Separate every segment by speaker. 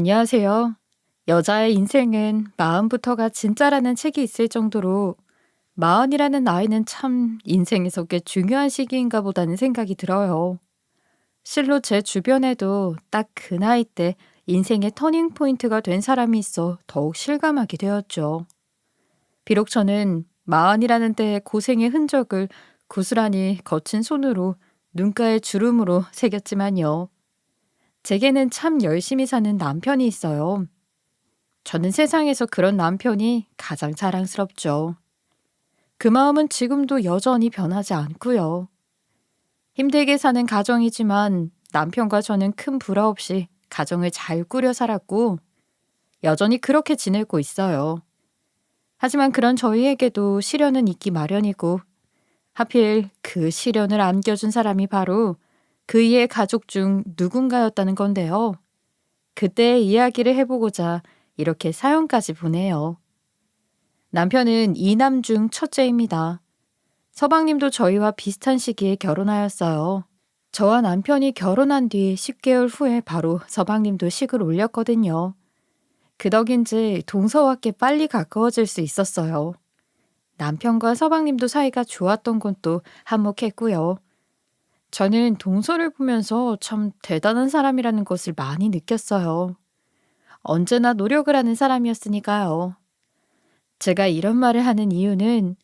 Speaker 1: 안녕하세요. 여자의 인생은 마음부터가 진짜라는 책이 있을 정도로 마흔이라는 나이는 참 인생에서 꽤 중요한 시기인가 보다는 생각이 들어요. 실로 제 주변에도 딱 그 나이 때 인생의 터닝 포인트가 된 사람이 있어 더욱 실감하게 되었죠. 비록 저는 마흔이라는 때의 고생의 흔적을 고스란히 거친 손으로 눈가에 주름으로 새겼지만요. 제게는 참 열심히 사는 남편이 있어요. 저는 세상에서 그런 남편이 가장 자랑스럽죠. 그 마음은 지금도 여전히 변하지 않고요. 힘들게 사는 가정이지만 남편과 저는 큰 불화 없이 가정을 잘 꾸려 살았고 여전히 그렇게 지내고 있어요. 하지만 그런 저희에게도 시련은 있기 마련이고 하필 그 시련을 안겨준 사람이 바로 그이의 가족 중 누군가였다는 건데요. 그때의 이야기를 해보고자 이렇게 사연까지 보내요. 남편은 이남 중 첫째입니다. 서방님도 저희와 비슷한 시기에 결혼하였어요. 저와 남편이 결혼한 뒤 10개월 후에 바로 서방님도 식을 올렸거든요. 그 덕인지 동서와 꽤 빨리 가까워질 수 있었어요. 남편과 서방님도 사이가 좋았던 건 또 한몫했고요. 저는 동서를 보면서 참 대단한 사람이라는 것을 많이 느꼈어요. 언제나 노력을 하는 사람이었으니까요. 제가 이런 말을 하는 이유는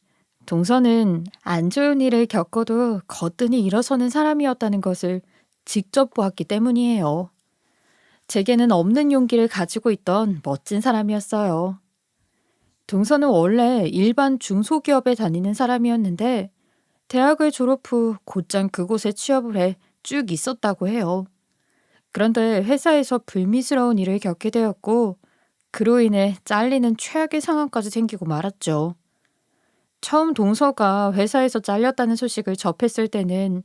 Speaker 1: 동서는 안 좋은 일을 겪어도 거뜬히 일어서는 사람이었다는 것을 직접 보았기 때문이에요. 제게는 없는 용기를 가지고 있던 멋진 사람이었어요. 동서는 원래 일반 중소기업에 다니는 사람이었는데 대학을 졸업 후 곧장 그곳에 취업을 해 쭉 있었다고 해요. 그런데 회사에서 불미스러운 일을 겪게 되었고 그로 인해 잘리는 최악의 상황까지 생기고 말았죠. 처음 동서가 회사에서 잘렸다는 소식을 접했을 때는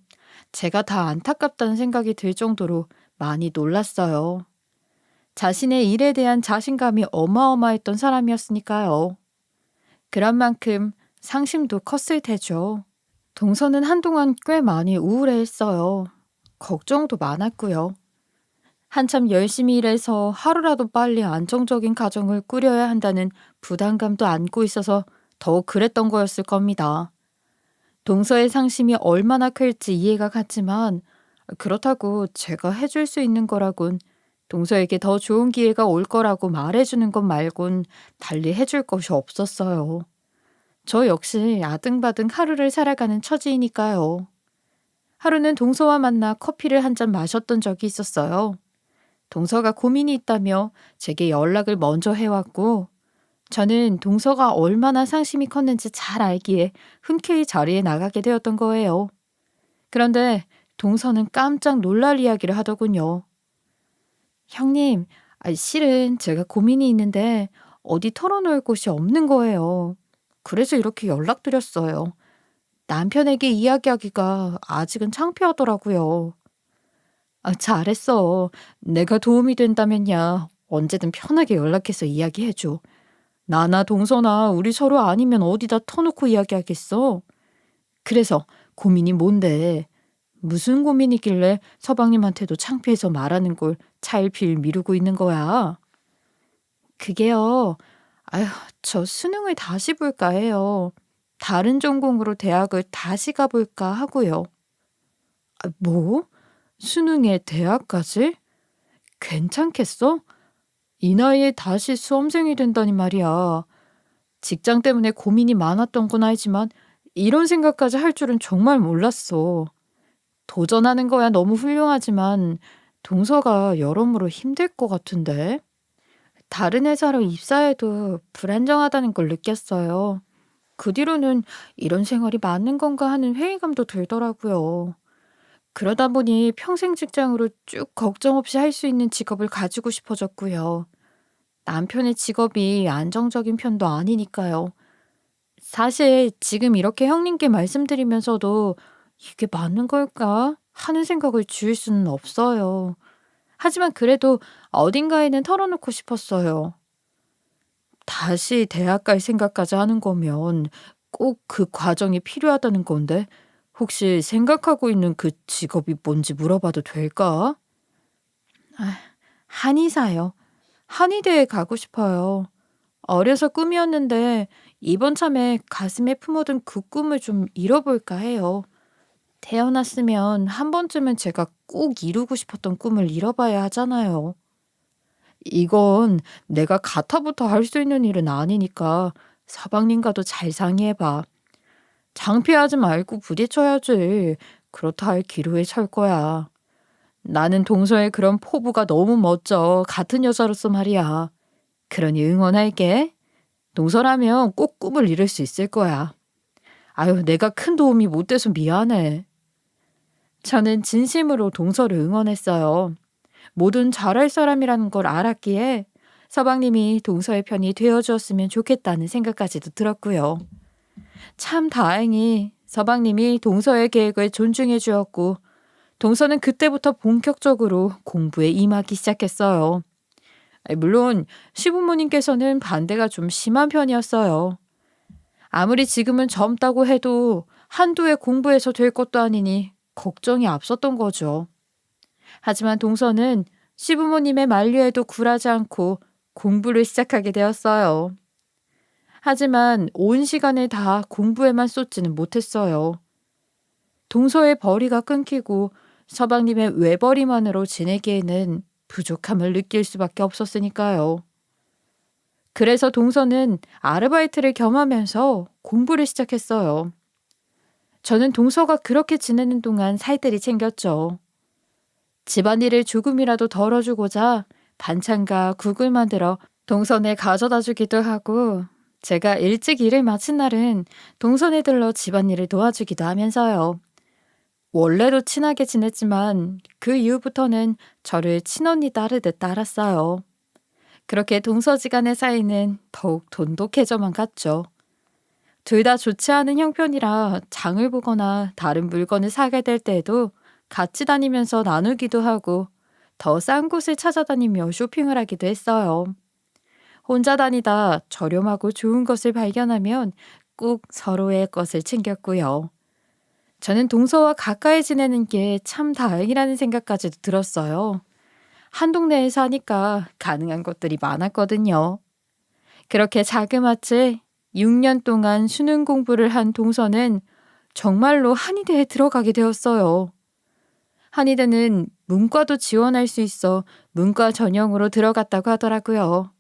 Speaker 1: 제가 다 안타깝다는 생각이 들 정도로 많이 놀랐어요. 자신의 일에 대한 자신감이 어마어마했던 사람이었으니까요. 그런 만큼 상심도 컸을 테죠. 동서는 한동안 꽤 많이 우울해했어요. 걱정도 많았고요. 한참 열심히 일해서 하루라도 빨리 안정적인 가정을 꾸려야 한다는 부담감도 안고 있어서 더욱 그랬던 거였을 겁니다. 동서의 상심이 얼마나 클지 이해가 갔지만 그렇다고 제가 해줄 수 있는 거라곤 동서에게 더 좋은 기회가 올 거라고 말해주는 것 말곤 달리 해줄 것이 없었어요. 저 역시 아등바등 하루를 살아가는 처지이니까요. 하루는 동서와 만나 커피를 한 잔 마셨던 적이 있었어요. 동서가 고민이 있다며 제게 연락을 먼저 해왔고 저는 동서가 얼마나 상심이 컸는지 잘 알기에 흔쾌히 자리에 나가게 되었던 거예요. 그런데 동서는 깜짝 놀랄 이야기를 하더군요. 형님, 실은 제가 고민이 있는데 어디 털어놓을 곳이 없는 거예요. 그래서 이렇게 연락드렸어요. 남편에게 이야기하기가 아직은 창피하더라고요. 잘했어. 내가 도움이 된다면야 언제든 편하게 연락해서 이야기해줘. 나나 동서나 우리 서로 아니면 어디다 터놓고 이야기하겠어? 그래서 고민이 뭔데? 무슨 고민이길래 서방님한테도 창피해서 말하는 걸 차일피일 미루고 있는 거야? 그게요. 아휴, 저 수능을 다시 볼까 해요. 다른 전공으로 대학을 다시 가볼까 하고요. 뭐? 수능에 대학까지? 괜찮겠어? 이 나이에 다시 수험생이 된다니 말이야. 직장 때문에 고민이 많았던 건 알지만 이런 생각까지 할 줄은 정말 몰랐어. 도전하는 거야 너무 훌륭하지만 동서가 여러모로 힘들 것 같은데. 다른 회사로 입사해도 불안정하다는 걸 느꼈어요. 그 뒤로는 이런 생활이 맞는 건가 하는 회의감도 들더라고요. 그러다 보니 평생 직장으로 쭉 걱정 없이 할 수 있는 직업을 가지고 싶어졌고요. 남편의 직업이 안정적인 편도 아니니까요. 사실 지금 이렇게 형님께 말씀드리면서도 '이게 맞는 걸까?' 하는 생각을 지울 수는 없어요. 하지만 그래도 어딘가에는 털어놓고 싶었어요. 다시 대학 갈 생각까지 하는 거면 꼭 그 과정이 필요하다는 건데 혹시 생각하고 있는 그 직업이 뭔지 물어봐도 될까? 아, 한의사요. 한의대에 가고 싶어요. 어려서 꿈이었는데 이번 참에 가슴에 품어둔 그 꿈을 좀 이뤄볼까 해요. 태어났으면 한 번쯤은 제가 꼭 이루고 싶었던 꿈을 이뤄봐야 하잖아요. 이건 내가 가타부터 할 수 있는 일은 아니니까 서방님과도 잘 상의해봐. 창피하지 말고 부딪혀야지. 그렇다 할 기로에 설 거야. 나는 동서의 그런 포부가 너무 멋져. 같은 여자로서 말이야. 그러니 응원할게. 동서라면 꼭 꿈을 이룰 수 있을 거야. 아유, 내가 큰 도움이 못 돼서 미안해. 저는 진심으로 동서를 응원했어요. 뭐든 잘할 사람이라는 걸 알았기에 서방님이 동서의 편이 되어주었으면 좋겠다는 생각까지도 들었고요. 참 다행히 서방님이 동서의 계획을 존중해 주었고 동서는 그때부터 본격적으로 공부에 임하기 시작했어요. 물론 시부모님께서는 반대가 좀 심한 편이었어요. 아무리 지금은 젊다고 해도 한두 해 공부해서 될 것도 아니니 걱정이 앞섰던 거죠. 하지만 동서는 시부모님의 만류에도 굴하지 않고 공부를 시작하게 되었어요. 하지만 온 시간을 다 공부에만 쏟지는 못했어요. 동서의 벌이가 끊기고 서방님의 외벌이만으로 지내기에는 부족함을 느낄 수밖에 없었으니까요. 그래서 동서는 아르바이트를 겸하면서 공부를 시작했어요. 저는 동서가 그렇게 지내는 동안 살뜰히 챙겼죠. 집안일을 조금이라도 덜어주고자 반찬과 국을 만들어 동선에 가져다 주기도 하고 제가 일찍 일을 마친 날은 동선에 들러 집안일을 도와주기도 하면서요. 원래도 친하게 지냈지만 그 이후부터는 저를 친언니 따르듯 따랐어요. 그렇게 동서지간의 사이는 더욱 돈독해져만 갔죠. 둘 다 좋지 않은 형편이라 장을 보거나 다른 물건을 사게 될 때에도 같이 다니면서 나누기도 하고 더 싼 곳을 찾아다니며 쇼핑을 하기도 했어요. 혼자 다니다 저렴하고 좋은 것을 발견하면 꼭 서로의 것을 챙겼고요. 저는 동서와 가까이 지내는 게 참 다행이라는 생각까지도 들었어요. 한 동네에 사니까 가능한 것들이 많았거든요. 그렇게 자그마치 6년 동안 수능 공부를 한 동서는 정말로 한의대에 들어가게 되었어요. 한의대는 문과도 지원할 수 있어 문과 전형으로 들어갔다고 하더라고요.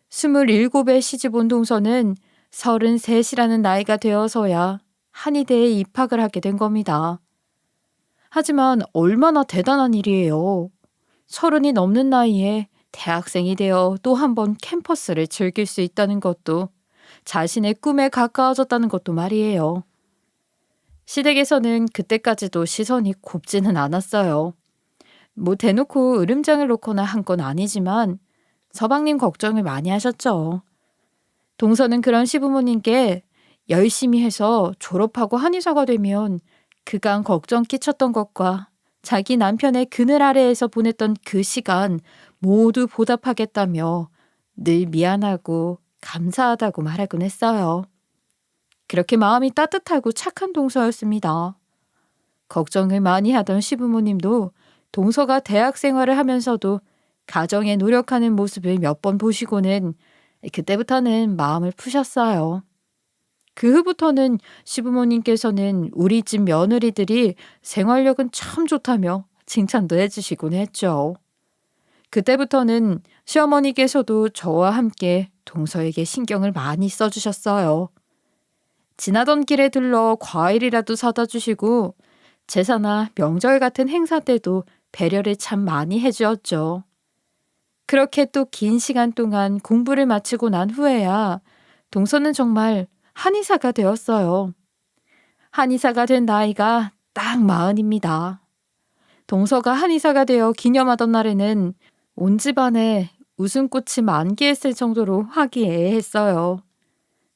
Speaker 1: 27에 시집 온 동서는 33이라는 나이가 되어서야 한의대에 입학을 하게 된 겁니다. 하지만 얼마나 대단한 일이에요. 30이 넘는 나이에 대학생이 되어 또 한 번 캠퍼스를 즐길 수 있다는 것도 자신의 꿈에 가까워졌다는 것도 말이에요. 시댁에서는 그때까지도 시선이 곱지는 않았어요. 뭐 대놓고 으름장을 놓거나 한 건 아니지만 서방님 걱정을 많이 하셨죠. 동서는 그런 시부모님께 열심히 해서 졸업하고 한의사가 되면 그간 걱정 끼쳤던 것과 자기 남편의 그늘 아래에서 보냈던 그 시간 모두 보답하겠다며 늘 미안하고 감사하다고 말하곤 했어요. 그렇게 마음이 따뜻하고 착한 동서였습니다. 걱정을 많이 하던 시부모님도 동서가 대학 생활을 하면서도 가정에 노력하는 모습을 몇 번 보시고는 그때부터는 마음을 푸셨어요. 그 후부터는 시부모님께서는 우리 집 며느리들이 생활력은 참 좋다며 칭찬도 해주시곤 했죠. 그때부터는 시어머니께서도 저와 함께 동서에게 신경을 많이 써주셨어요. 지나던 길에 들러 과일이라도 사다 주시고 제사나 명절 같은 행사 때도 배려를 참 많이 해주었죠. 그렇게 또 긴 시간 동안 공부를 마치고 난 후에야 동서는 정말 한의사가 되었어요. 한의사가 된 나이가 딱 40입니다. 동서가 한의사가 되어 기념하던 날에는 온 집안에 웃음꽃이 만개했을 정도로 화기애애했어요.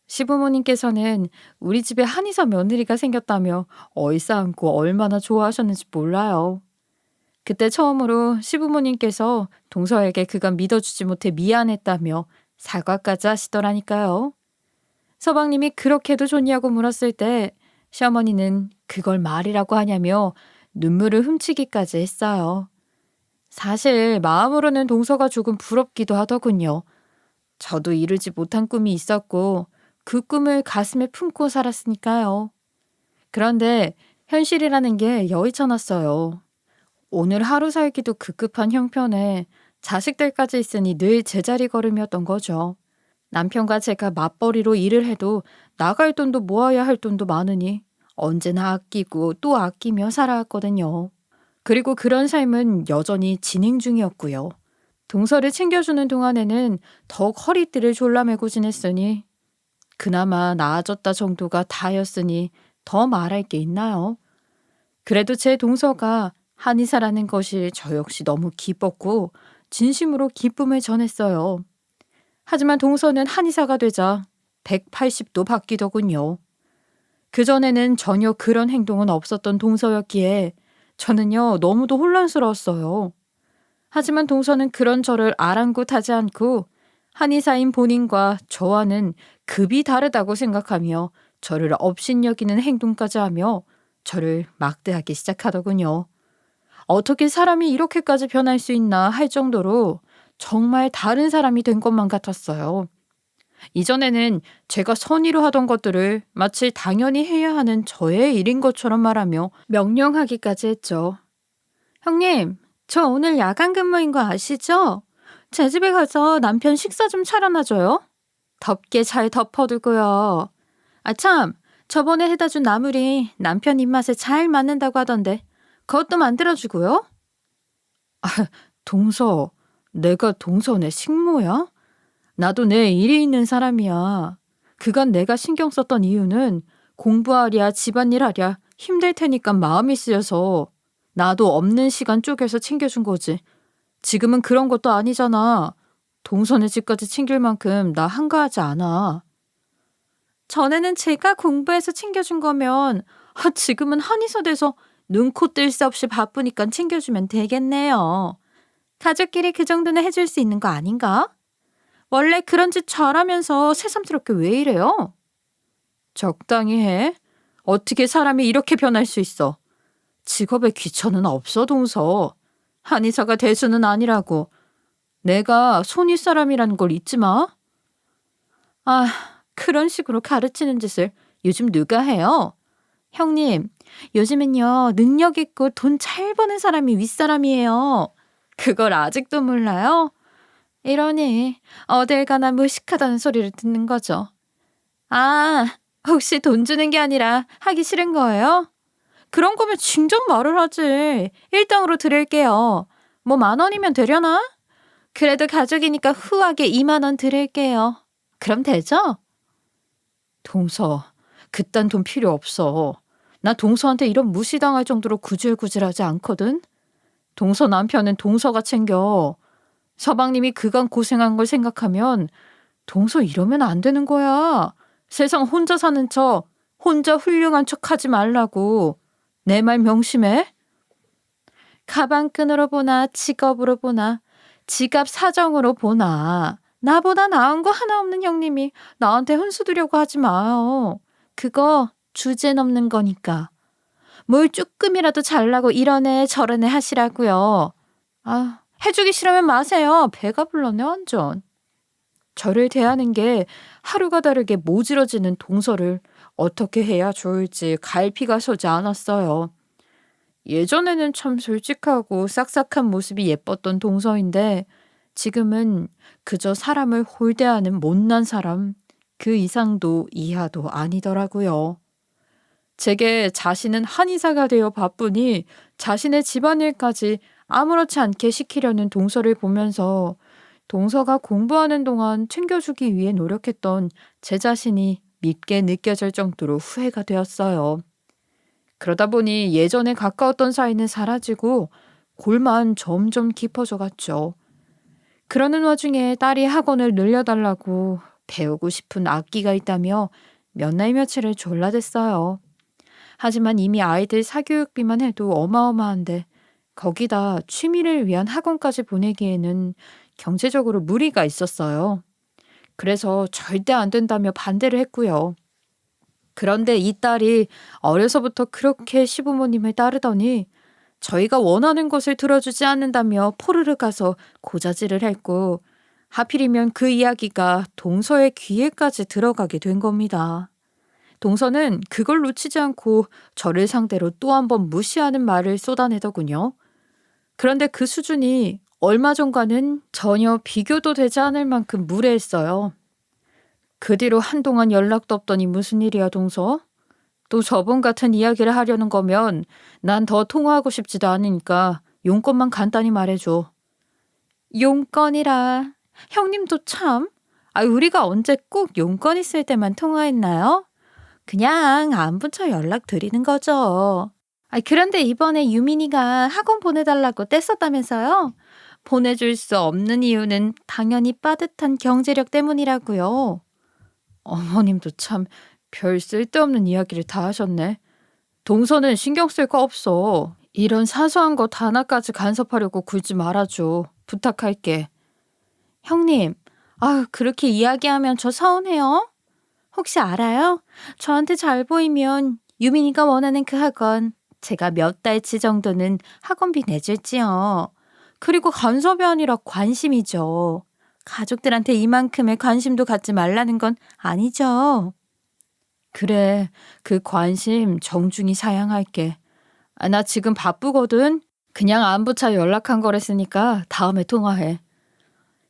Speaker 1: 시부모님께서는 우리 집에 한의사 며느리가 생겼다며 얼싸안고 얼마나 좋아하셨는지 몰라요. 그때 처음으로 시부모님께서 동서에게 그간 믿어주지 못해 미안했다며 사과까지 하시더라니까요. 서방님이 그렇게도 좋냐고 물었을 때 시어머니는 그걸 말이라고 하냐며 눈물을 훔치기까지 했어요. 사실 마음으로는 동서가 조금 부럽기도 하더군요. 저도 이루지 못한 꿈이 있었고 그 꿈을 가슴에 품고 살았으니까요. 그런데 현실이라는 게 여의쳐놨어요. 오늘 하루 살기도 급급한 형편에 자식들까지 있으니 늘 제자리 걸음이었던 거죠. 남편과 제가 맞벌이로 일을 해도 나갈 돈도 모아야 할 돈도 많으니 언제나 아끼고 또 아끼며 살아왔거든요. 그리고 그런 삶은 여전히 진행 중이었고요. 동서를 챙겨주는 동안에는 더욱 허리띠를 졸라매고 지냈으니 그나마 나아졌다 정도가 다였으니 더 말할 게 있나요? 그래도 제 동서가 한의사라는 것이 저 역시 너무 기뻤고 진심으로 기쁨을 전했어요. 하지만 동서는 한의사가 되자 180도 바뀌더군요. 그전에는 전혀 그런 행동은 없었던 동서였기에 저는요 너무도 혼란스러웠어요. 하지만 동서는 그런 저를 아랑곳하지 않고 한의사인 본인과 저와는 급이 다르다고 생각하며 저를 업신여기는 행동까지 하며 저를 막대하기 시작하더군요. 어떻게 사람이 이렇게까지 변할 수 있나 할 정도로 정말 다른 사람이 된 것만 같았어요. 이전에는 제가 선의로 하던 것들을 마치 당연히 해야 하는 저의 일인 것처럼 말하며 명령하기까지 했죠. 형님, 저 오늘 야간 근무인 거 아시죠? 제 집에 가서 남편 식사 좀 차려놔줘요. 덥게 잘 덮어두고요. 아 참, 저번에 해다 준 나물이 남편 입맛에 잘 맞는다고 하던데 그것도 만들어주고요. 동서, 내가 동서네 식모야? 나도 내 일이 있는 사람이야. 그간 내가 신경 썼던 이유는 공부하랴 집안일 하랴 힘들 테니까 마음이 쓰여서 나도 없는 시간 쪼개서 챙겨준 거지. 지금은 그런 것도 아니잖아. 동서네 집까지 챙길 만큼 나 한가하지 않아. 전에는 제가 공부해서 챙겨준 거면 지금은 한의사 돼서 눈코 뜰 새 없이 바쁘니까 챙겨주면 되겠네요. 가족끼리 그 정도는 해줄 수 있는 거 아닌가? 원래 그런 짓 잘하면서 새삼스럽게 왜 이래요? 적당히 해. 어떻게 사람이 이렇게 변할 수 있어? 직업에 귀천은 없어, 동서. 한의사가 대수는 아니라고. 내가 손윗 사람이라는 걸 잊지 마. 아, 그런 식으로 가르치는 짓을 요즘 누가 해요? 형님, 요즘은요, 능력 있고 돈 잘 버는 사람이 윗사람이에요. 그걸 아직도 몰라요? 이러니 어딜 가나 무식하다는 소리를 듣는 거죠. 아, 혹시 돈 주는 게 아니라 하기 싫은 거예요? 그런 거면 진작 말을 하지. 일당으로 드릴게요. 뭐 10,000원이면 되려나? 그래도 가족이니까 후하게 20,000원 드릴게요. 그럼 되죠? 동서, 그딴 돈 필요 없어. 나 동서한테 이런 무시당할 정도로 구질구질하지 않거든. 동서 남편은 동서가 챙겨. 서방님이 그간 고생한 걸 생각하면 동서 이러면 안 되는 거야. 세상 혼자 사는 척, 혼자 훌륭한 척 하지 말라고. 내 말 명심해. 가방끈으로 보나 직업으로 보나 지갑 사정으로 보나 나보다 나은 거 하나 없는 형님이 나한테 훈수 두려고 하지 마요. 그거 주제 넘는 거니까. 뭘 조금이라도 잘나고 이런 애 저런 애 하시라고요. 아, 해주기 싫으면 마세요. 배가 불렀네 완전. 저를 대하는 게 하루가 다르게 모질어지는 동서를 어떻게 해야 좋을지 갈피가 서지 않았어요. 예전에는 참 솔직하고 싹싹한 모습이 예뻤던 동서인데 지금은 그저 사람을 홀대하는 못난 사람, 그 이상도 이하도 아니더라고요. 제게 자신은 한의사가 되어 바쁘니 자신의 집안일까지 아무렇지 않게 시키려는 동서를 보면서 동서가 공부하는 동안 챙겨주기 위해 노력했던 제 자신이 밉게 느껴질 정도로 후회가 되었어요. 그러다 보니 예전에 가까웠던 사이는 사라지고 골만 점점 깊어져 갔죠. 그러는 와중에 딸이 학원을 늘려달라고 배우고 싶은 악기가 있다며 몇 날 며칠을 졸라댔어요. 하지만 이미 아이들 사교육비만 해도 어마어마한데 거기다 취미를 위한 학원까지 보내기에는 경제적으로 무리가 있었어요. 그래서 절대 안 된다며 반대를 했고요. 그런데 이 딸이 어려서부터 그렇게 시부모님을 따르더니 저희가 원하는 것을 들어주지 않는다며 포르르 가서 고자질을 했고 하필이면 그 이야기가 동서의 귀에까지 들어가게 된 겁니다. 동서는 그걸 놓치지 않고 저를 상대로 또 한 번 무시하는 말을 쏟아내더군요. 그런데 그 수준이 얼마 전과는 전혀 비교도 되지 않을 만큼 무례했어요. 그 뒤로 한동안 연락도 없더니 무슨 일이야, 동서? 또 저번 같은 이야기를 하려는 거면 난 더 통화하고 싶지도 않으니까 용건만 간단히 말해줘. 용건이라. 형님도 참. 우리가 언제 꼭 용건 있을 때만 통화했나요? 그냥 안부처 연락 드리는 거죠. 그런데 이번에 유민이가 학원 보내달라고 뗐었다면서요? 보내줄 수 없는 이유는 당연히 빠듯한 경제력 때문이라고요. 어머님도 참 별 쓸데없는 이야기를 다 하셨네. 동서는 신경 쓸 거 없어. 이런 사소한 것 하나까지 간섭하려고 굴지 말아줘. 부탁할게. 형님, 그렇게 이야기하면 저 서운해요? 혹시 알아요? 저한테 잘 보이면 유민이가 원하는 그 학원 제가 몇 달치 정도는 학원비 내줄지요. 그리고 간섭이 아니라 관심이죠. 가족들한테 이만큼의 관심도 갖지 말라는 건 아니죠. 그래, 그 관심 정중히 사양할게. 나 지금 바쁘거든. 그냥 안부차 연락한 거랬으니까 다음에 통화해.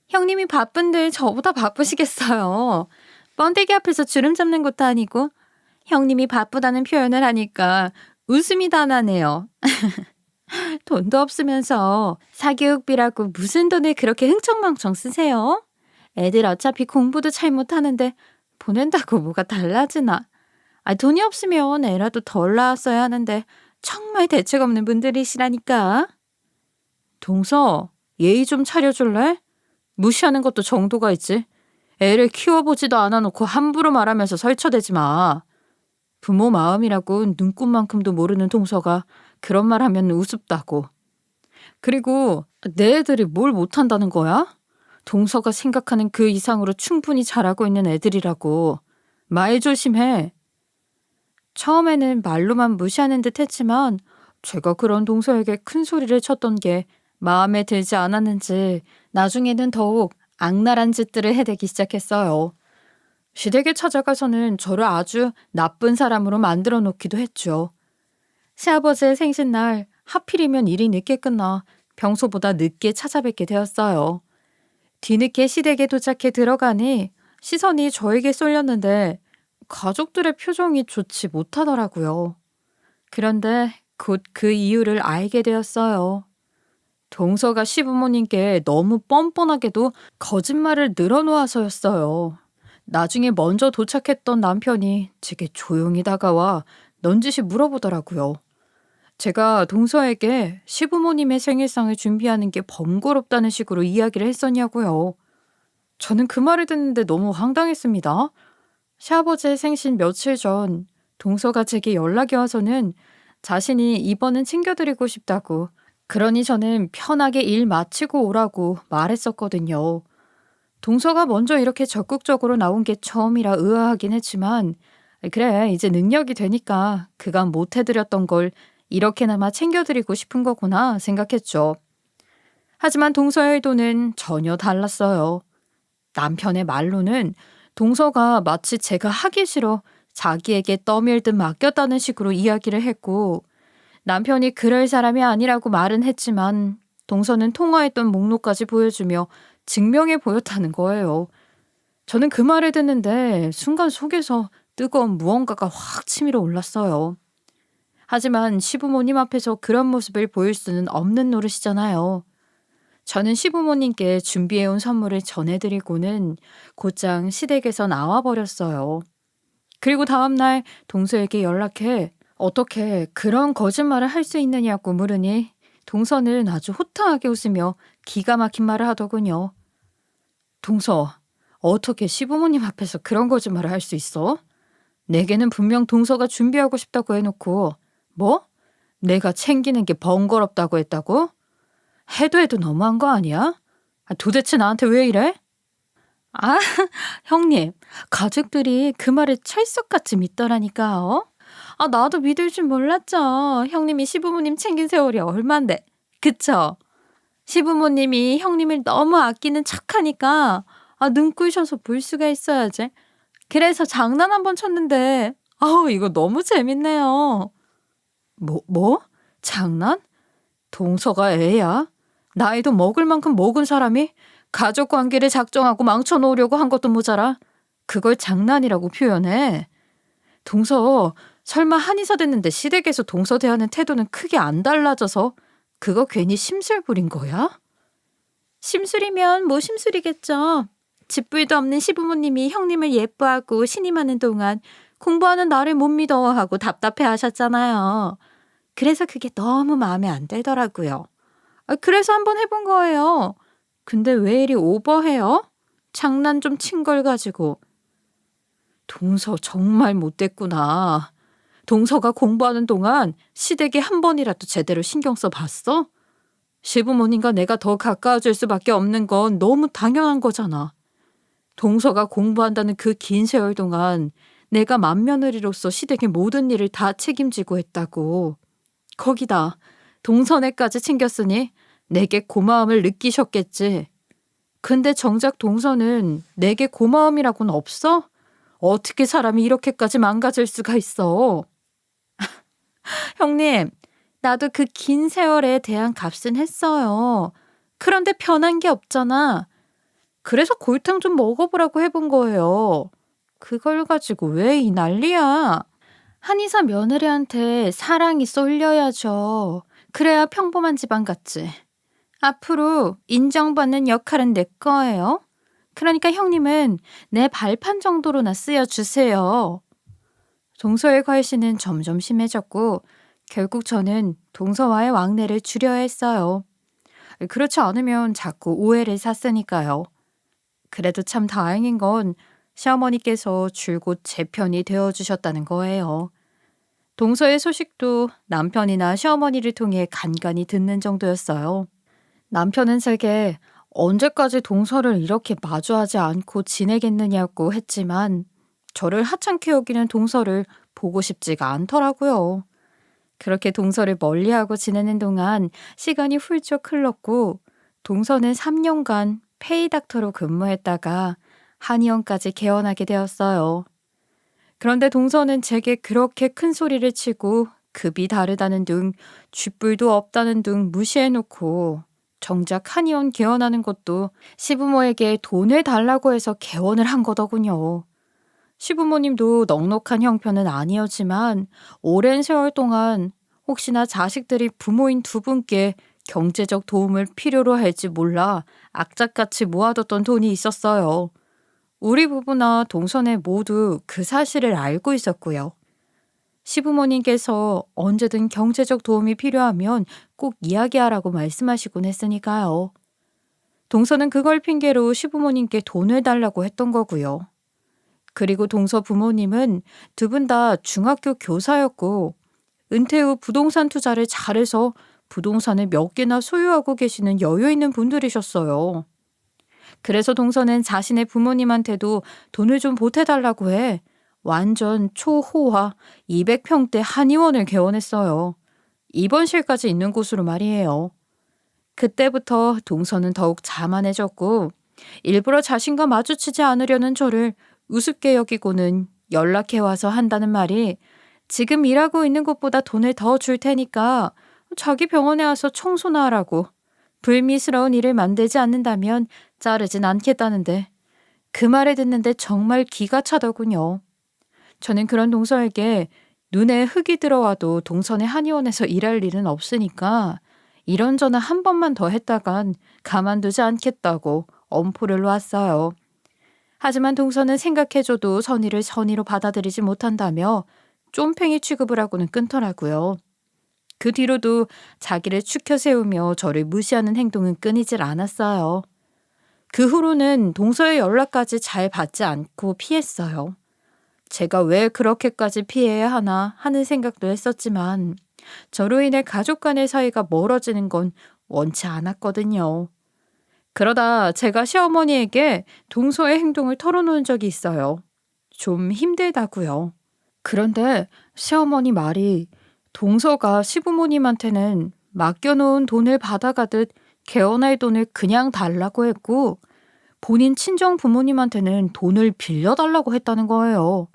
Speaker 1: 형님이 바쁜데 저보다 바쁘시겠어요. 번데기 앞에서 주름 잡는 것도 아니고 형님이 바쁘다는 표현을 하니까 웃음이 다 나네요. 돈도 없으면서 사교육비라고 무슨 돈을 그렇게 흥청망청 쓰세요? 애들 어차피 공부도 잘 못하는데 보낸다고 뭐가 달라지나. 돈이 없으면 애라도 덜 낳았어야 하는데 정말 대책 없는 분들이시라니까. 동서, 예의 좀 차려줄래? 무시하는 것도 정도가 있지. 애를 키워보지도 않아놓고 함부로 말하면서 설쳐대지 마. 부모 마음이라고 눈꽃만큼도 모르는 동서가 그런 말 하면 우습다고. 그리고 내 애들이 뭘 못한다는 거야? 동서가 생각하는 그 이상으로 충분히 잘하고 있는 애들이라고. 말 조심해. 처음에는 말로만 무시하는 듯 했지만 제가 그런 동서에게 큰 소리를 쳤던 게 마음에 들지 않았는지 나중에는 더욱 악랄한 짓들을 해대기 시작했어요. 시댁에 찾아가서는 저를 아주 나쁜 사람으로 만들어 놓기도 했죠. 시아버지의 생신날 하필이면 일이 늦게 끝나 평소보다 늦게 찾아뵙게 되었어요. 뒤늦게 시댁에 도착해 들어가니 시선이 저에게 쏠렸는데 가족들의 표정이 좋지 못하더라고요. 그런데 곧 그 이유를 알게 되었어요. 동서가 시부모님께 너무 뻔뻔하게도 거짓말을 늘어놓아서였어요. 나중에 먼저 도착했던 남편이 제게 조용히 다가와 넌지시 물어보더라고요. 제가 동서에게 시부모님의 생일상을 준비하는 게 번거롭다는 식으로 이야기를 했었냐고요. 저는 그 말을 듣는데 너무 황당했습니다. 시아버지의 생신 며칠 전 동서가 제게 연락이 와서는 자신이 이번은 챙겨드리고 싶다고, 그러니 저는 편하게 일 마치고 오라고 말했었거든요. 동서가 먼저 이렇게 적극적으로 나온 게 처음이라 의아하긴 했지만 그래, 이제 능력이 되니까 그간 못 해드렸던 걸 이렇게나마 챙겨드리고 싶은 거구나 생각했죠. 하지만 동서의 의도는 전혀 달랐어요. 남편의 말로는 동서가 마치 제가 하기 싫어 자기에게 떠밀듯 맡겼다는 식으로 이야기를 했고, 남편이 그럴 사람이 아니라고 말은 했지만 동서는 통화했던 목록까지 보여주며 증명해 보였다는 거예요. 저는 그 말을 듣는데 순간 속에서 뜨거운 무언가가 확 치밀어 올랐어요. 하지만 시부모님 앞에서 그런 모습을 보일 수는 없는 노릇이잖아요. 저는 시부모님께 준비해온 선물을 전해드리고는 곧장 시댁에서 나와버렸어요. 그리고 다음날 동서에게 연락해 어떻게 그런 거짓말을 할 수 있느냐고 물으니 동서는 아주 호탕하게 웃으며 기가 막힌 말을 하더군요. 동서, 어떻게 시부모님 앞에서 그런 거짓말을 할 수 있어? 내게는 분명 동서가 준비하고 싶다고 해놓고 뭐? 내가 챙기는 게 번거롭다고 했다고? 해도 너무한 거 아니야? 도대체 나한테 왜 이래? 형님, 가족들이 그 말을 철석같이 믿더라니까요. 나도 믿을 줄 몰랐죠. 형님이 시부모님 챙긴 세월이 얼만데. 그쵸? 시부모님이 형님을 너무 아끼는 척하니까 눈부셔서 볼 수가 있어야지. 그래서 장난 한번 쳤는데 이거 너무 재밌네요. 뭐? 장난? 동서가 애야? 나이도 먹을 만큼 먹은 사람이 가족 관계를 작정하고 망쳐놓으려고 한 것도 모자라 그걸 장난이라고 표현해. 동서 설마 한의사 됐는데 시댁에서 동서 대하는 태도는 크게 안 달라져서 그거 괜히 심술 부린 거야? 심술이면 뭐 심술이겠죠. 집불도 없는 시부모님이 형님을 예뻐하고 신임하는 동안 공부하는 나를 못 믿어하고 답답해 하셨잖아요. 그래서 그게 너무 마음에 안 들더라고요. 그래서 한번 해본 거예요. 근데 왜 이리 오버해요? 장난 좀 친 걸 가지고. 동서 정말 못됐구나. 동서가 공부하는 동안 시댁에 한 번이라도 제대로 신경 써봤어? 시부모님과 내가 더 가까워질 수밖에 없는 건 너무 당연한 거잖아. 동서가 공부한다는 그 긴 세월 동안 내가 맏며느리로서 시댁의 모든 일을 다 책임지고 했다고. 거기다 동서네까지 챙겼으니 내게 고마움을 느끼셨겠지. 근데 정작 동서는 내게 고마움이라고는 없어? 어떻게 사람이 이렇게까지 망가질 수가 있어? 형님, 나도 그 긴 세월에 대한 값은 했어요. 그런데 변한 게 없잖아. 그래서 골탕 좀 먹어보라고 해본 거예요. 그걸 가지고 왜 이 난리야? 한의사 며느리한테 사랑이 쏠려야죠. 그래야 평범한 집안 같지. 앞으로 인정받는 역할은 내 거예요. 그러니까 형님은 내 발판 정도로나 쓰여주세요. 동서의 과시는 점점 심해졌고 결국 저는 동서와의 왕래를 줄여야 했어요. 그렇지 않으면 자꾸 오해를 샀으니까요. 그래도 참 다행인 건 시어머니께서 줄곧 제 편이 되어주셨다는 거예요. 동서의 소식도 남편이나 시어머니를 통해 간간히 듣는 정도였어요. 남편은 제게 언제까지 동서를 이렇게 마주하지 않고 지내겠느냐고 했지만 저를 하찮게 여기는 동서를 보고 싶지가 않더라고요. 그렇게 동서를 멀리하고 지내는 동안 시간이 훌쩍 흘렀고 동서는 3년간 페이닥터로 근무했다가 한의원까지 개원하게 되었어요. 그런데 동서는 제게 그렇게 큰 소리를 치고 급이 다르다는 둥, 쥐뿔도 없다는 둥 무시해놓고 정작 한의원 개원하는 것도 시부모에게 돈을 달라고 해서 개원을 한 거더군요. 시부모님도 넉넉한 형편은 아니었지만 오랜 세월 동안 혹시나 자식들이 부모인 두 분께 경제적 도움을 필요로 할지 몰라 악착같이 모아뒀던 돈이 있었어요. 우리 부부나 동서네 모두 그 사실을 알고 있었고요. 시부모님께서 언제든 경제적 도움이 필요하면 꼭 이야기하라고 말씀하시곤 했으니까요. 동서는 그걸 핑계로 시부모님께 돈을 달라고 했던 거고요. 그리고 동서 부모님은 두 분 다 중학교 교사였고 은퇴 후 부동산 투자를 잘해서 부동산을 몇 개나 소유하고 계시는 여유 있는 분들이셨어요. 그래서 동서는 자신의 부모님한테도 돈을 좀 보태달라고 해 완전 초호화 200평대 한의원을 개원했어요. 입원실까지 있는 곳으로 말이에요. 그때부터 동서는 더욱 자만해졌고 일부러 자신과 마주치지 않으려는 저를 우습게 여기고는 연락해와서 한다는 말이 지금 일하고 있는 곳보다 돈을 더 줄 테니까 자기 병원에 와서 청소나 하라고 불미스러운 일을 만들지 않는다면 자르진 않겠다는데 그 말을 듣는데 정말 기가 차더군요. 저는 그런 동서에게 눈에 흙이 들어와도 동선의 한의원에서 일할 일은 없으니까 이런저런 한 번만 더 했다간 가만두지 않겠다고 엄포를 놓았어요. 하지만 동서는 생각해줘도 선의를 선의로 받아들이지 못한다며 쫌팽이 취급을 하고는 끊더라고요. 그 뒤로도 자기를 추켜 세우며 저를 무시하는 행동은 끊이질 않았어요. 그 후로는 동서의 연락까지 잘 받지 않고 피했어요. 제가 왜 그렇게까지 피해야 하나 하는 생각도 했었지만 저로 인해 가족 간의 사이가 멀어지는 건 원치 않았거든요. 그러다 제가 시어머니에게 동서의 행동을 털어놓은 적이 있어요. 좀 힘들다고요. 그런데 시어머니 말이 동서가 시부모님한테는 맡겨놓은 돈을 받아가듯 개원할 돈을 그냥 달라고 했고 본인 친정 부모님한테는 돈을 빌려달라고 했다는 거예요.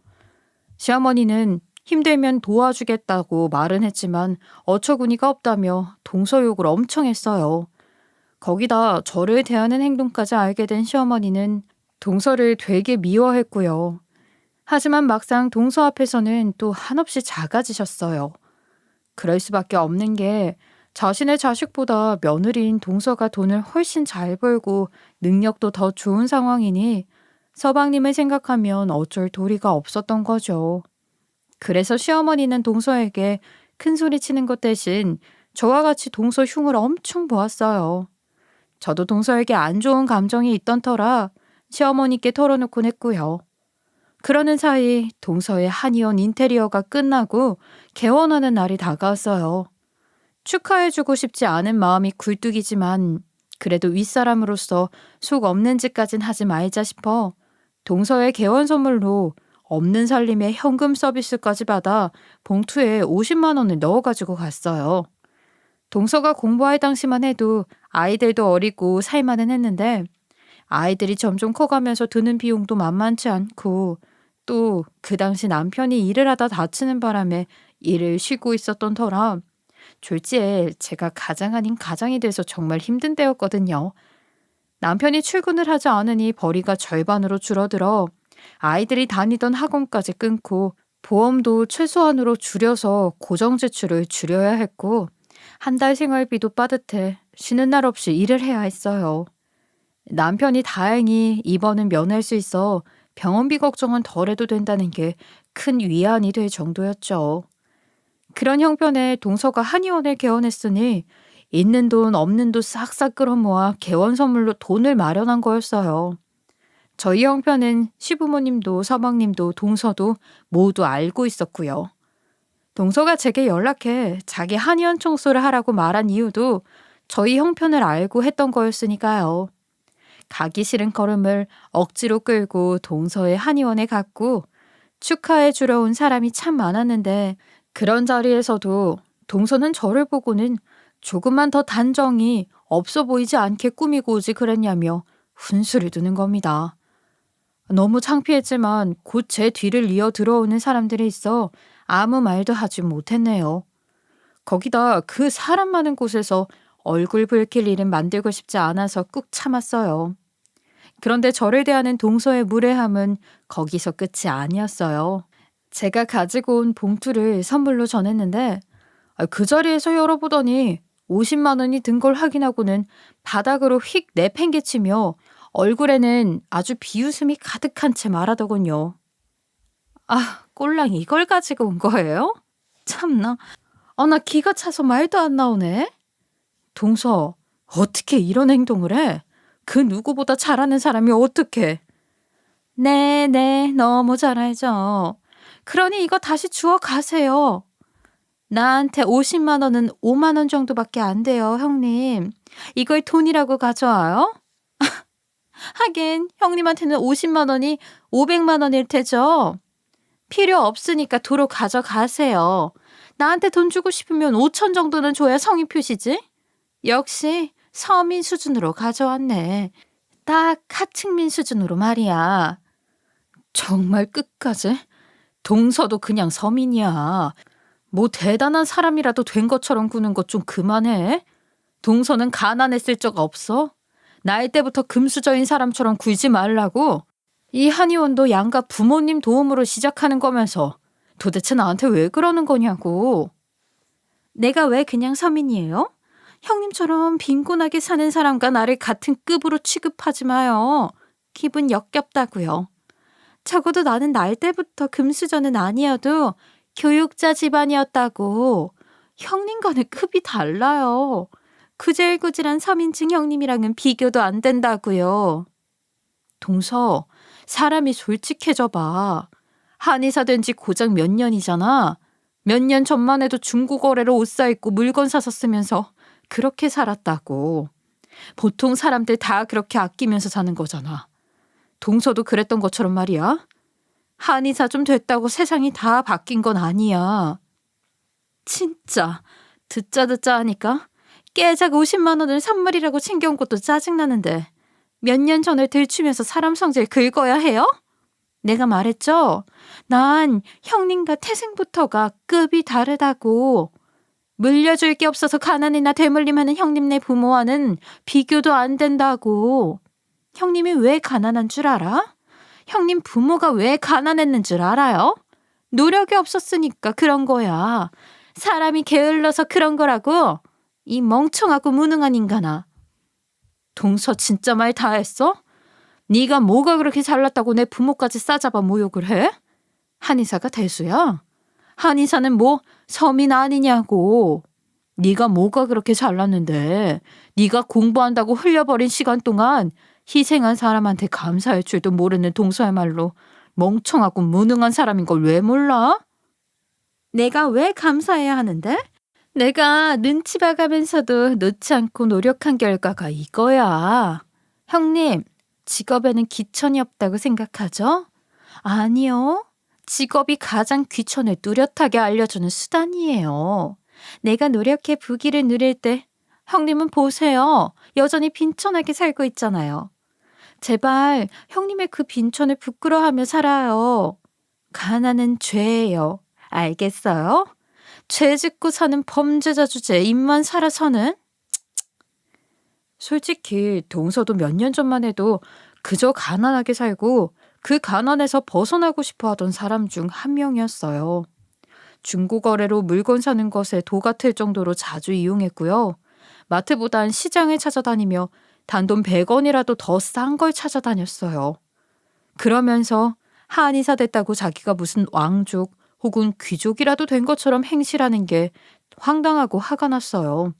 Speaker 1: 시어머니는 힘들면 도와주겠다고 말은 했지만 어처구니가 없다며 동서 욕을 엄청 했어요. 거기다 저를 대하는 행동까지 알게 된 시어머니는 동서를 되게 미워했고요. 하지만 막상 동서 앞에서는 또 한없이 작아지셨어요. 그럴 수밖에 없는 게 자신의 자식보다 며느리인 동서가 돈을 훨씬 잘 벌고 능력도 더 좋은 상황이니 서방님을 생각하면 어쩔 도리가 없었던 거죠. 그래서 시어머니는 동서에게 큰 소리 치는 것 대신 저와 같이 동서 흉을 엄청 보았어요. 저도 동서에게 안 좋은 감정이 있던 터라 시어머니께 털어놓곤 했고요. 그러는 사이 동서의 한의원 인테리어가 끝나고 개원하는 날이 다가왔어요. 축하해주고 싶지 않은 마음이 굴뚝이지만 그래도 윗사람으로서 속 없는 짓까진 하지 말자 싶어 동서의 개원 선물로 없는 살림에 현금 서비스까지 받아 봉투에 50만 원을 넣어가지고 갔어요. 동서가 공부할 당시만 해도 아이들도 어리고 살만은 했는데 아이들이 점점 커가면서 드는 비용도 만만치 않고 또 그 당시 남편이 일을 하다 다치는 바람에 일을 쉬고 있었던 터라 졸지에 제가 가장 아닌 가장이 돼서 정말 힘든 때였거든요. 남편이 출근을 하지 않으니 벌이가 절반으로 줄어들어 아이들이 다니던 학원까지 끊고 보험도 최소한으로 줄여서 고정 지출을 줄여야 했고 한 달 생활비도 빠듯해 쉬는 날 없이 일을 해야 했어요. 남편이 다행히 입원은 면할 수 있어 병원비 걱정은 덜 해도 된다는 게 큰 위안이 될 정도였죠. 그런 형편에 동서가 한의원을 개원했으니 있는 돈 없는 돈 싹싹 끌어모아 개원 선물로 돈을 마련한 거였어요. 저희 형편은 시부모님도 서방님도 동서도 모두 알고 있었고요. 동서가 제게 연락해 자기 한의원 청소를 하라고 말한 이유도 저희 형편을 알고 했던 거였으니까요. 가기 싫은 걸음을 억지로 끌고 동서의 한의원에 갔고 축하해 주러 온 사람이 참 많았는데 그런 자리에서도 동서는 저를 보고는 조금만 더 단정히 없어 보이지 않게 꾸미고 오지 그랬냐며 훈수를 두는 겁니다. 너무 창피했지만 곧 제 뒤를 이어 들어오는 사람들이 있어 아무 말도 하지 못했네요. 거기다 그 사람 많은 곳에서 얼굴 붉힐 일은 만들고 싶지 않아서 꾹 참았어요. 그런데 저를 대하는 동서의 무례함은 거기서 끝이 아니었어요. 제가 가지고 온 봉투를 선물로 전했는데 그 자리에서 열어보더니 50만 원이 든 걸 확인하고는 바닥으로 휙 내팽개치며 얼굴에는 아주 비웃음이 가득한 채 말하더군요. 아, 꼴랑 이걸 가지고 온 거예요? 참나. 나 기가 차서 말도 안 나오네. 동서, 어떻게 이런 행동을 해? 그 누구보다 잘하는 사람이 어떻게? 네, 너무 잘 알죠. 그러니 이거 다시 주워 가세요. 나한테 50만 원은 5만 원 정도밖에 안 돼요, 형님. 이걸 돈이라고 가져와요? 하긴 형님한테는 50만 원이 500만 원일 테죠. 필요 없으니까 도로 가져가세요. 나한테 돈 주고 싶으면 5천 정도는 줘야 성의 표시지. 역시 서민 수준으로 가져왔네. 딱 하층민 수준으로 말이야. 정말 끝까지? 동서도 그냥 서민이야. 뭐 대단한 사람이라도 된 것처럼 구는 것 좀 그만해. 동서는 가난했을 적 없어? 나이 때부터 금수저인 사람처럼 굴지 말라고. 이 한의원도 양가 부모님 도움으로 시작하는 거면서 도대체 나한테 왜 그러는 거냐고. 내가 왜 그냥 서민이에요? 형님처럼 빈곤하게 사는 사람과 나를 같은 급으로 취급하지 마요. 기분 역겹다고요. 적어도 나는 날 때부터 금수저는 아니어도 교육자 집안이었다고. 형님과는 급이 달라요. 구질구질한 서민층 형님이랑은 비교도 안 된다고요. 동서, 사람이 솔직해져 봐. 한의사 된 지 고작 몇 년이잖아. 몇 년 전만 해도 중고거래로 옷 사입고 물건 사서 쓰면서 그렇게 살았다고. 보통 사람들 다 그렇게 아끼면서 사는 거잖아. 동서도 그랬던 것처럼 말이야. 한의사 좀 됐다고 세상이 다 바뀐 건 아니야. 진짜 듣자 하니까 깨작 50만 원을 선물이라고 챙겨온 것도 짜증나는데 몇 년 전을 들추면서 사람 성질 긁어야 해요? 내가 말했죠? 난 형님과 태생부터가 급이 다르다고. 물려줄 게 없어서 가난이나 대물림하는 형님네 부모와는 비교도 안 된다고. 형님이 왜 가난한 줄 알아? 형님 부모가 왜 가난했는 줄 알아요? 노력이 없었으니까 그런 거야. 사람이 게을러서 그런 거라고. 이 멍청하고 무능한 인간아. 동서 진짜 말 다 했어? 네가 뭐가 그렇게 잘났다고 내 부모까지 싸잡아 모욕을 해? 한의사가 대수야? 한의사는 뭐 서민 아니냐고. 네가 뭐가 그렇게 잘났는데 네가 공부한다고 흘려버린 시간 동안 희생한 사람한테 감사할 줄도 모르는 동서야말로 멍청하고 무능한 사람인 걸 왜 몰라? 내가 왜 감사해야 하는데? 내가 눈치 봐가면서도 놓지 않고 노력한 결과가 이거야. 형님, 직업에는 귀천이 없다고 생각하죠? 아니요. 직업이 가장 귀천을 뚜렷하게 알려주는 수단이에요. 내가 노력해 부귀를 누릴 때 형님은 보세요. 여전히 빈천하게 살고 있잖아요. 제발 형님의 그 빈천을 부끄러워하며 살아요. 가난은 죄예요. 알겠어요? 죄 짓고 사는 범죄자 주제에 입만 살아서는? 솔직히 동서도 몇 년 전만 해도 그저 가난하게 살고 그 가난에서 벗어나고 싶어 하던 사람 중 한 명이었어요. 중고거래로 물건 사는 것에 도 같을 정도로 자주 이용했고요. 마트보단 시장을 찾아다니며 단돈 100원이라도 더 싼 걸 찾아다녔어요. 그러면서 한의사 됐다고 자기가 무슨 왕족 혹은 귀족이라도 된 것처럼 행실하는 게 황당하고 화가 났어요.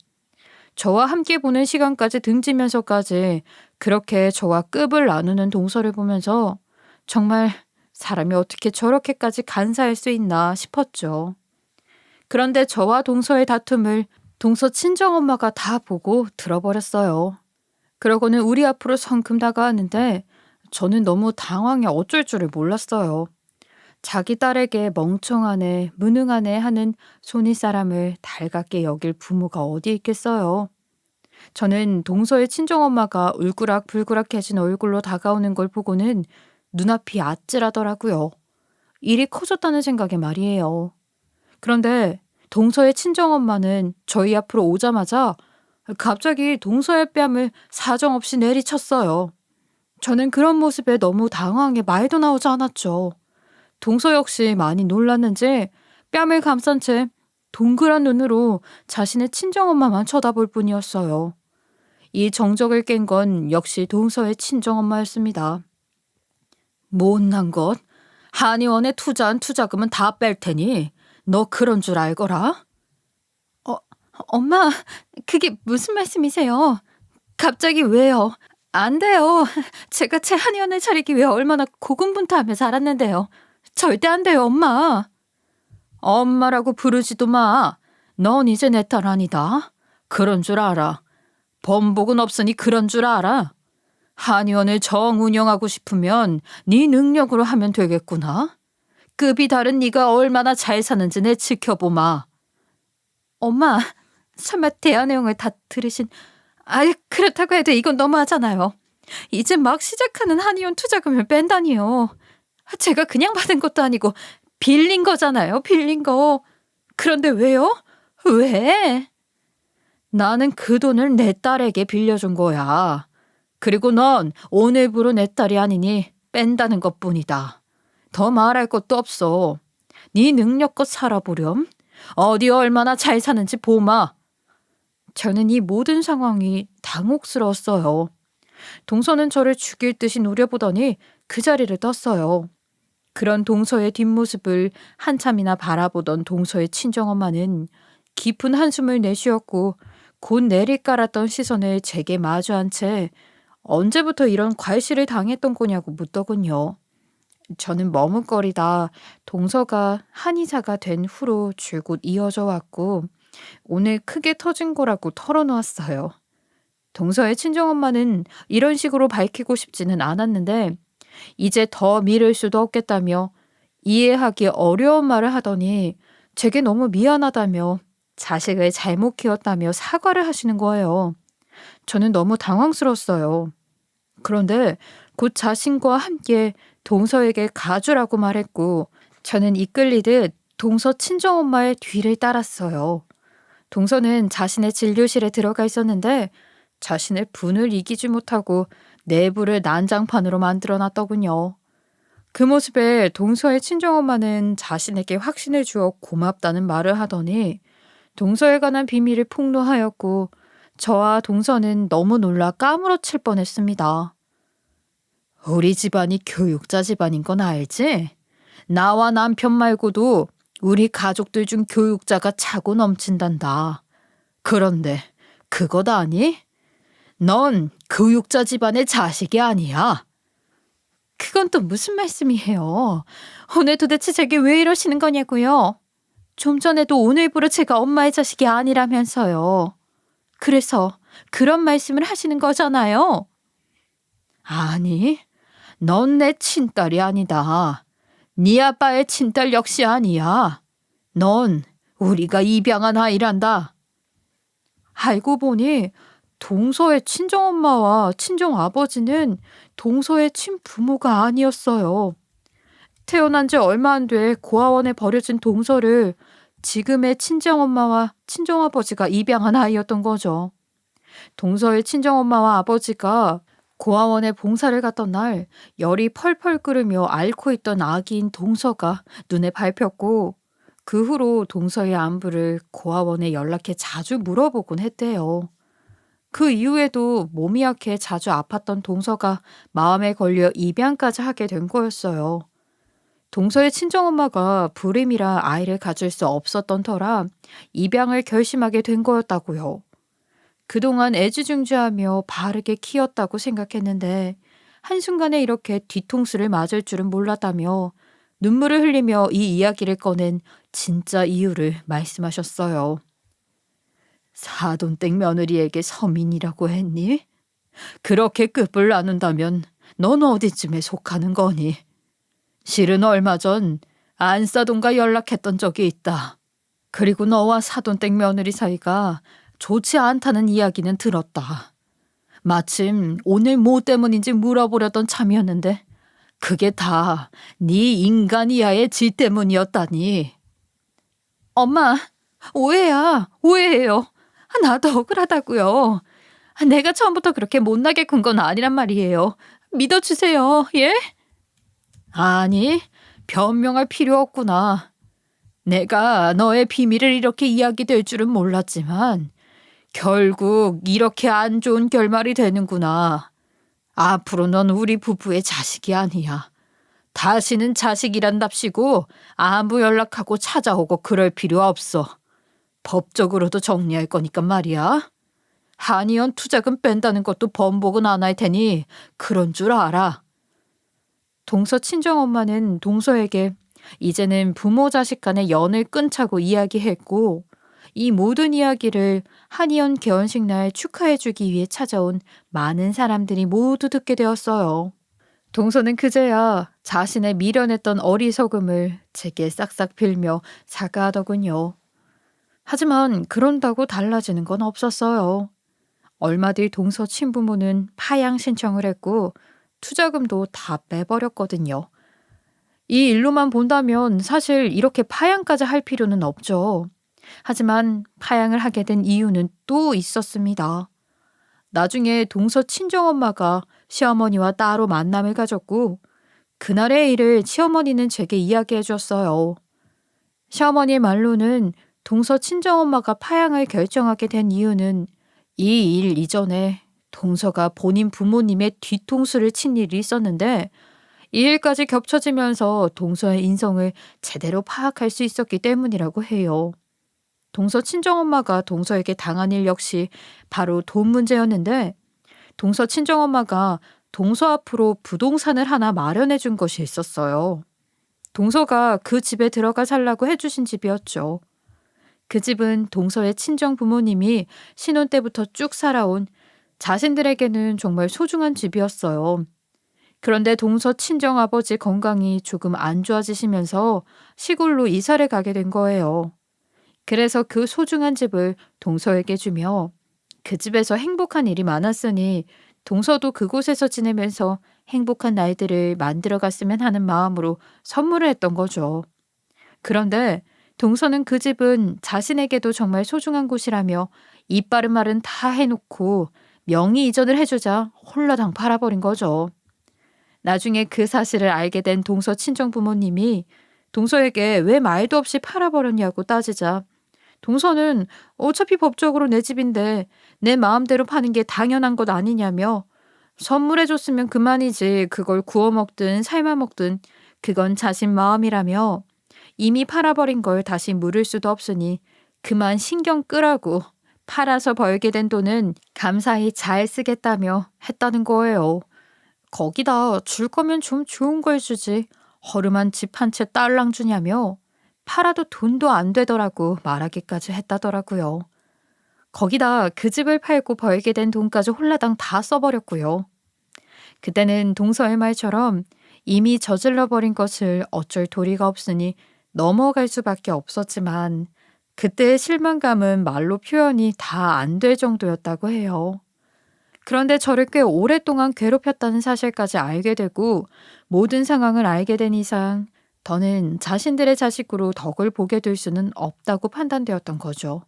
Speaker 1: 저와 함께 보낸 시간까지 등지면서까지 그렇게 저와 급을 나누는 동서를 보면서 정말 사람이 어떻게 저렇게까지 간사할 수 있나 싶었죠. 그런데 저와 동서의 다툼을 동서 친정엄마가 다 보고 들어버렸어요. 그러고는 우리 앞으로 성큼 다가왔는데 저는 너무 당황해 어쩔 줄을 몰랐어요. 자기 딸에게 멍청하네, 무능하네 하는 손윗사람을 달갑게 여길 부모가 어디 있겠어요. 저는 동서의 친정엄마가 울그락불그락해진 얼굴로 다가오는 걸 보고는 눈앞이 아찔하더라고요. 일이 커졌다는 생각에 말이에요. 그런데 동서의 친정엄마는 저희 앞으로 오자마자 갑자기 동서의 뺨을 사정없이 내리쳤어요. 저는 그런 모습에 너무 당황해 말도 나오지 않았죠. 동서 역시 많이 놀랐는지 뺨을 감싼 채 동그란 눈으로 자신의 친정엄마만 쳐다볼 뿐이었어요. 이 정적을 깬 건 역시 동서의 친정엄마였습니다. 못난 것, 한의원에 투자한 투자금은 다 뺄 테니 너 그런 줄 알거라. 엄마, 그게 무슨 말씀이세요? 갑자기 왜요? 안 돼요. 제가 제 한의원을 차리기 위해 얼마나 고군분투하며 자랐는데요. 절대 안 돼요, 엄마. 엄마라고 부르지도 마. 넌 이제 내 딸 아니다. 그런 줄 알아. 번복은 없으니 그런 줄 알아. 한의원을 정 운영하고 싶으면 네 능력으로 하면 되겠구나. 급이 다른 네가 얼마나 잘 사는지 내 지켜보마. 엄마, 설마 대화 내용을 다 들으신... 그렇다고 해도 이건 너무하잖아요. 이제 막 시작하는 한의원 투자금을 뺀다니요. 제가 그냥 받은 것도 아니고 빌린 거잖아요. 빌린 거. 그런데 왜요? 왜? 나는 그 돈을 내 딸에게 빌려준 거야. 그리고 넌 오늘부로 내 딸이 아니니 뺀다는 것뿐이다. 더 말할 것도 없어. 네 능력껏 살아보렴. 어디 얼마나 잘 사는지 보마. 저는 이 모든 상황이 당혹스러웠어요. 동서는 저를 죽일 듯이 노려보더니 그 자리를 떴어요. 그런 동서의 뒷모습을 한참이나 바라보던 동서의 친정엄마는 깊은 한숨을 내쉬었고 곧 내리깔았던 시선을 제게 마주한 채 언제부터 이런 괄시를 당했던 거냐고 묻더군요. 저는 머뭇거리다 동서가 한의사가 된 후로 줄곧 이어져 왔고 오늘 크게 터진 거라고 털어놓았어요. 동서의 친정엄마는 이런 식으로 밝히고 싶지는 않았는데 이제 더 미룰 수도 없겠다며 이해하기 어려운 말을 하더니 제게 너무 미안하다며 자식을 잘못 키웠다며 사과를 하시는 거예요. 저는 너무 당황스러웠어요. 그런데 곧 자신과 함께 동서에게 가주라고 말했고 저는 이끌리듯 동서 친정엄마의 뒤를 따랐어요. 동서는 자신의 진료실에 들어가 있었는데 자신의 분을 이기지 못하고 내부를 난장판으로 만들어 놨더군요. 그 모습에 동서의 친정엄마는 자신에게 확신을 주어 고맙다는 말을 하더니 동서에 관한 비밀을 폭로하였고 저와 동서는 너무 놀라 까무러칠 뻔했습니다. 우리 집안이 교육자 집안인 건 알지? 나와 남편 말고도 우리 가족들 중 교육자가 차고 넘친단다. 그런데 그것 아니? 넌 교육자 집안의 자식이 아니야. 그건 또 무슨 말씀이에요? 오늘 도대체 제게 왜 이러시는 거냐고요? 좀 전에도 오늘부로 제가 엄마의 자식이 아니라면서요. 그래서 그런 말씀을 하시는 거잖아요. 아니, 넌 내 친딸이 아니다. 네 아빠의 친딸 역시 아니야. 넌 우리가 입양한 아이란다. 알고 보니 동서의 친정엄마와 친정아버지는 동서의 친부모가 아니었어요. 태어난 지 얼마 안 돼 고아원에 버려진 동서를 지금의 친정엄마와 친정아버지가 입양한 아이였던 거죠. 동서의 친정엄마와 아버지가 고아원에 봉사를 갔던 날 열이 펄펄 끓으며 앓고 있던 아기인 동서가 눈에 밟혔고 그 후로 동서의 안부를 고아원에 연락해 자주 물어보곤 했대요. 그 이후에도 몸이 약해 자주 아팠던 동서가 마음에 걸려 입양까지 하게 된 거였어요. 동서의 친정엄마가 불임이라 아이를 가질 수 없었던 터라 입양을 결심하게 된 거였다고요. 그동안 애지중지하며 바르게 키웠다고 생각했는데 한순간에 이렇게 뒤통수를 맞을 줄은 몰랐다며 눈물을 흘리며 이 이야기를 꺼낸 진짜 이유를 말씀하셨어요. 사돈댁 며느리에게 서민이라고 했니? 그렇게 급을 나눈다면 넌 어디쯤에 속하는 거니? 실은 얼마 전 안사돈과 연락했던 적이 있다. 그리고 너와 사돈댁 며느리 사이가 좋지 않다는 이야기는 들었다. 마침 오늘 뭐 때문인지 물어보려던 참이었는데 그게 다 네 인간 이하의 지 때문이었다니. 엄마, 오해야, 오해예요. 나도 억울하다고요. 내가 처음부터 그렇게 못나게 군 건 아니란 말이에요. 믿어주세요, 예? 아니, 변명할 필요 없구나. 내가 너의 비밀을 이렇게 이야기될 줄은 몰랐지만 결국 이렇게 안 좋은 결말이 되는구나. 앞으로 넌 우리 부부의 자식이 아니야. 다시는 자식이란답시고 아무 연락하고 찾아오고 그럴 필요 없어. 법적으로도 정리할 거니까 말이야. 한의원 투자금 뺀다는 것도 번복은 안 할 테니 그런 줄 알아. 동서 친정엄마는 동서에게 이제는 부모 자식 간의 연을 끊자고 이야기했고 이 모든 이야기를 한의원 개원식 날 축하해주기 위해 찾아온 많은 사람들이 모두 듣게 되었어요. 동서는 그제야 자신의 미련했던 어리석음을 제게 싹싹 빌며 사과하더군요. 하지만 그런다고 달라지는 건 없었어요. 얼마 뒤 동서 친부모는 파양 신청을 했고 투자금도 다 빼버렸거든요. 이 일로만 본다면 사실 이렇게 파양까지 할 필요는 없죠. 하지만 파양을 하게 된 이유는 또 있었습니다. 나중에 동서 친정엄마가 시어머니와 따로 만남을 가졌고 그날의 일을 시어머니는 제게 이야기해 줬어요. 시어머니의 말로는 동서 친정엄마가 파양을 결정하게 된 이유는 이 일 이전에 동서가 본인 부모님의 뒤통수를 친 일이 있었는데 이 일까지 겹쳐지면서 동서의 인성을 제대로 파악할 수 있었기 때문이라고 해요. 동서 친정엄마가 동서에게 당한 일 역시 바로 돈 문제였는데 동서 친정엄마가 동서 앞으로 부동산을 하나 마련해 준 것이 있었어요. 동서가 그 집에 들어가 살라고 해주신 집이었죠. 그 집은 동서의 친정 부모님이 신혼 때부터 쭉 살아온 자신들에게는 정말 소중한 집이었어요. 그런데 동서 친정아버지 건강이 조금 안 좋아지시면서 시골로 이사를 가게 된 거예요. 그래서 그 소중한 집을 동서에게 주며 그 집에서 행복한 일이 많았으니 동서도 그곳에서 지내면서 행복한 날들을 만들어 갔으면 하는 마음으로 선물을 했던 거죠. 그런데 동서는 그 집은 자신에게도 정말 소중한 곳이라며 이빠른 말은 다 해놓고 명의 이전을 해주자 홀라당 팔아버린 거죠. 나중에 그 사실을 알게 된 동서 친정 부모님이 동서에게 왜 말도 없이 팔아버렸냐고 따지자 동서는 어차피 법적으로 내 집인데 내 마음대로 파는 게 당연한 것 아니냐며 선물해줬으면 그만이지 그걸 구워 먹든 삶아 먹든 그건 자신 마음이라며 이미 팔아버린 걸 다시 물을 수도 없으니 그만 신경 끄라고 팔아서 벌게 된 돈은 감사히 잘 쓰겠다며 했다는 거예요. 거기다 줄 거면 좀 좋은 걸 주지 허름한 집 한 채 딸랑 주냐며 팔아도 돈도 안 되더라고 말하기까지 했다더라고요. 거기다 그 집을 팔고 벌게 된 돈까지 홀라당 다 써버렸고요. 그때는 동서의 말처럼 이미 저질러 버린 것을 어쩔 도리가 없으니 넘어갈 수밖에 없었지만 그때의 실망감은 말로 표현이 다 안 될 정도였다고 해요. 그런데 저를 꽤 오랫동안 괴롭혔다는 사실까지 알게 되고 모든 상황을 알게 된 이상 더는 자신들의 자식으로 덕을 보게 될 수는 없다고 판단되었던 거죠.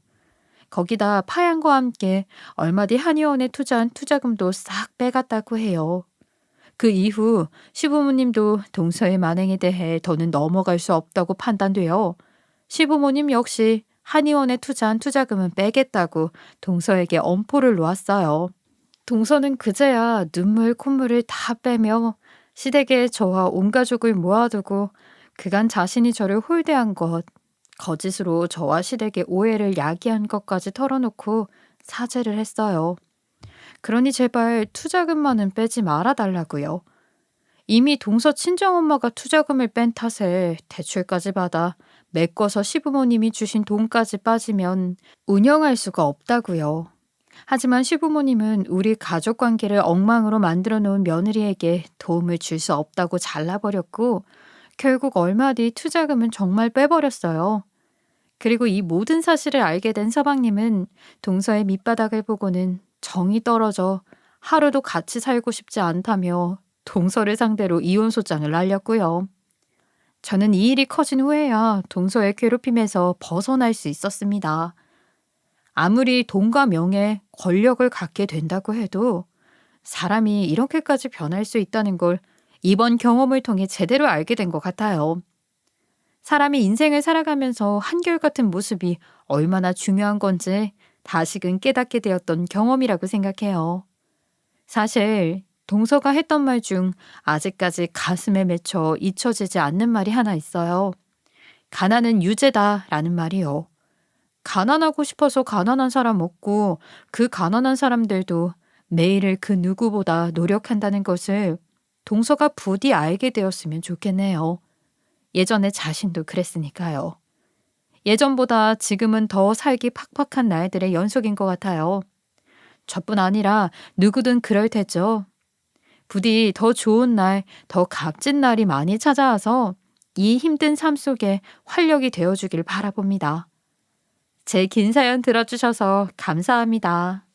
Speaker 1: 거기다 파양과 함께 얼마 뒤 한의원에 투자한 투자금도 싹 빼갔다고 해요. 그 이후 시부모님도 동서의 만행에 대해 더는 넘어갈 수 없다고 판단되어 시부모님 역시 한의원에 투자한 투자금은 빼겠다고 동서에게 엄포를 놓았어요. 동서는 그제야 눈물 콧물을 다 빼며 시댁에 저와 온 가족을 모아두고 그간 자신이 저를 홀대한 것, 거짓으로 저와 시댁의 오해를 야기한 것까지 털어놓고 사죄를 했어요. 그러니 제발 투자금만은 빼지 말아달라고요. 이미 동서 친정엄마가 투자금을 뺀 탓에 대출까지 받아 메꿔서 시부모님이 주신 돈까지 빠지면 운영할 수가 없다고요. 하지만 시부모님은 우리 가족 관계를 엉망으로 만들어 놓은 며느리에게 도움을 줄 수 없다고 잘라버렸고 결국 얼마 뒤 투자금은 정말 빼버렸어요. 그리고 이 모든 사실을 알게 된 서방님은 동서의 밑바닥을 보고는 정이 떨어져 하루도 같이 살고 싶지 않다며 동서를 상대로 이혼소장을 날렸고요. 저는 이 일이 커진 후에야 동서의 괴롭힘에서 벗어날 수 있었습니다. 아무리 돈과 명예, 권력을 갖게 된다고 해도 사람이 이렇게까지 변할 수 있다는 걸 이번 경험을 통해 제대로 알게 된 것 같아요. 사람이 인생을 살아가면서 한결같은 모습이 얼마나 중요한 건지 다시금 깨닫게 되었던 경험이라고 생각해요. 사실 동서가 했던 말 중 아직까지 가슴에 맺혀 잊혀지지 않는 말이 하나 있어요. 가난은 유죄다라는 말이요. 가난하고 싶어서 가난한 사람 없고 그 가난한 사람들도 매일을 그 누구보다 노력한다는 것을 동서가 부디 알게 되었으면 좋겠네요. 예전에 자신도 그랬으니까요. 예전보다 지금은 더 살기 팍팍한 날들의 연속인 것 같아요. 저뿐 아니라 누구든 그럴 테죠. 부디 더 좋은 날, 더 값진 날이 많이 찾아와서 이 힘든 삶 속에 활력이 되어주길 바라봅니다. 제 긴 사연 들어주셔서 감사합니다.